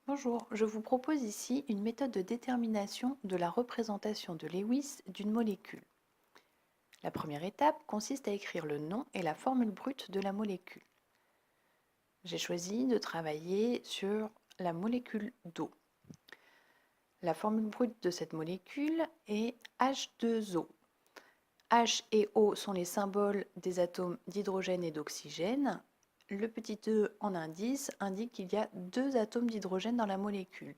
Bonjour, je vous propose ici une méthode de détermination de la représentation de Lewis d'une molécule. La première étape consiste à écrire le nom et la formule brute de la molécule. J'ai choisi de travailler sur la molécule d'eau. La formule brute de cette molécule est H2O. H et O sont les symboles des atomes d'hydrogène et d'oxygène. Le petit e en indice indique qu'il y a deux atomes d'hydrogène dans la molécule.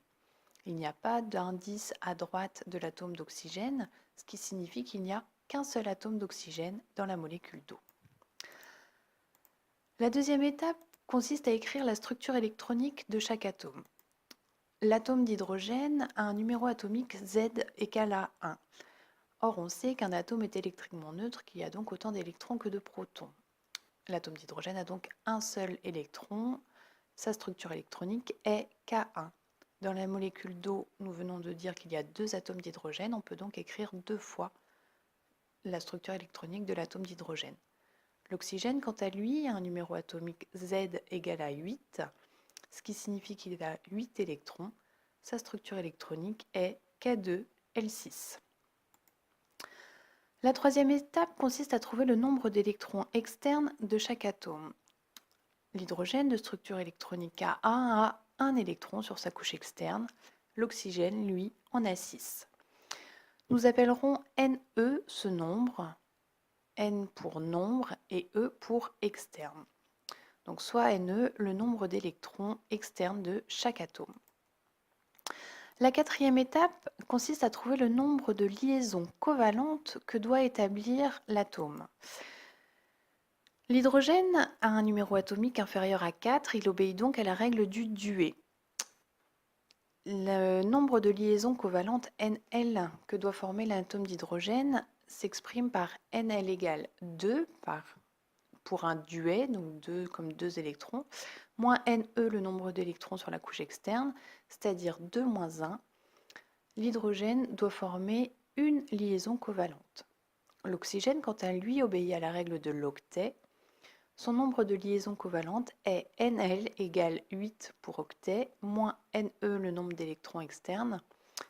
Il n'y a pas d'indice à droite de l'atome d'oxygène, ce qui signifie qu'il n'y a qu'un seul atome d'oxygène dans la molécule d'eau. La deuxième étape consiste à écrire la structure électronique de chaque atome. L'atome d'hydrogène a un numéro atomique Z égale à 1. Or, on sait qu'un atome est électriquement neutre, qu'il y a donc autant d'électrons que de protons. L'atome d'hydrogène a donc un seul électron. Sa structure électronique est K1. Dans la molécule d'eau, nous venons de dire qu'il y a deux atomes d'hydrogène. On peut donc écrire deux fois la structure électronique de l'atome d'hydrogène. L'oxygène, quant à lui, a un numéro atomique Z égale à 8, ce qui signifie qu'il a 8 électrons. Sa structure électronique est K2L6. La troisième étape consiste à trouver le nombre d'électrons externes de chaque atome. L'hydrogène de structure électronique Ka a un électron sur sa couche externe. L'oxygène, lui, en a 6. Nous appellerons Ne ce nombre, N pour nombre et E pour externe. Donc soit Ne, le nombre d'électrons externes de chaque atome. La quatrième étape consiste à trouver le nombre de liaisons covalentes que doit établir l'atome. L'hydrogène a un numéro atomique inférieur à 4, il obéit donc à la règle du duet. Le nombre de liaisons covalentes NL que doit former l'atome d'hydrogène s'exprime par NL égale 2 pour un duet, donc 2 comme 2 électrons, moins NE le nombre d'électrons sur la couche externe, c'est-à-dire 2 moins 1. L'hydrogène doit former une liaison covalente. L'oxygène, quant à lui, obéit à la règle de l'octet. Son nombre de liaisons covalentes est NL égale 8 pour octet, moins NE le nombre d'électrons externes,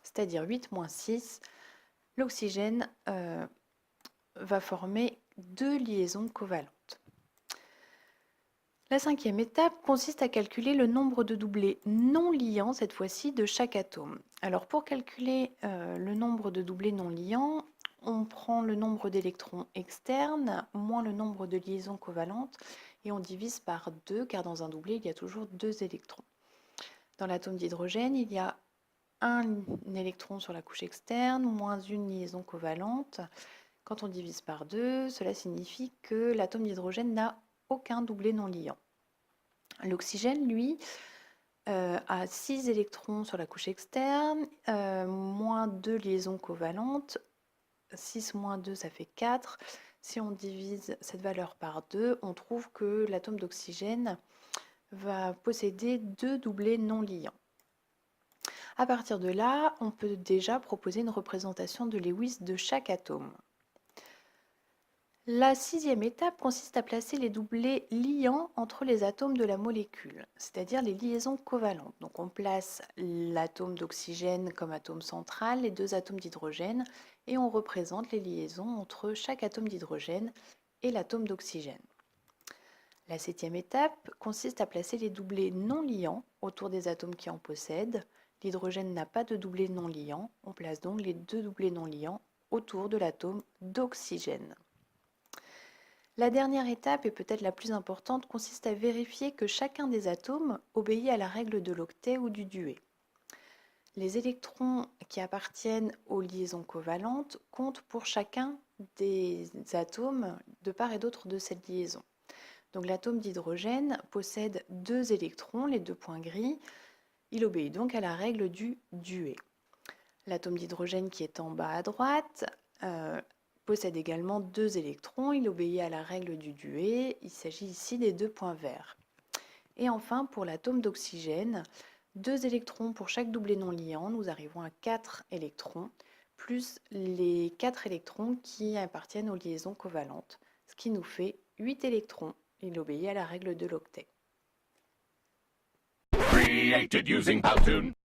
c'est-à-dire 8 moins 6. L'oxygène va former deux liaisons covalentes. La cinquième étape consiste à calculer le nombre de doublés non liants, cette fois-ci, de chaque atome. Alors pour calculer le nombre de doublés non liants, on prend le nombre d'électrons externes moins le nombre de liaisons covalentes et on divise par 2 car dans un doublé, il y a toujours 2 électrons. Dans l'atome d'hydrogène, il y a un électron sur la couche externe moins une liaison covalente. Quand on divise par 2, cela signifie que l'atome d'hydrogène n'a aucun doublé non liant. L'oxygène, lui, a 6 électrons sur la couche externe, moins 2 liaisons covalentes. 6 moins 2, ça fait 4. Si on divise cette valeur par 2, on trouve que l'atome d'oxygène va posséder 2 doublés non liants. À partir de là, on peut déjà proposer une représentation de Lewis de chaque atome. La sixième étape consiste à placer les doublés liants entre les atomes de la molécule, c'est-à-dire les liaisons covalentes. Donc on place l'atome d'oxygène comme atome central, les deux atomes d'hydrogène, et on représente les liaisons entre chaque atome d'hydrogène et l'atome d'oxygène. La septième étape consiste à placer les doublés non liants autour des atomes qui en possèdent. L'hydrogène n'a pas de doublé non liant, on place donc les deux doublés non liants autour de l'atome d'oxygène. La dernière étape, et peut-être la plus importante, consiste à vérifier que chacun des atomes obéit à la règle de l'octet ou du duet. Les électrons qui appartiennent aux liaisons covalentes comptent pour chacun des atomes de part et d'autre de cette liaison. Donc l'atome d'hydrogène possède 2 électrons, les 2 points gris. Il obéit donc à la règle du duet. L'atome d'hydrogène qui est en bas à droite possède également 2 électrons, il obéit à la règle du duet, il s'agit ici des 2 points verts. Et enfin, pour l'atome d'oxygène, 2 électrons pour chaque doublé non liant, nous arrivons à 4 électrons, plus les 4 électrons qui appartiennent aux liaisons covalentes, ce qui nous fait 8 électrons, il obéit à la règle de l'octet. created using Powtoon.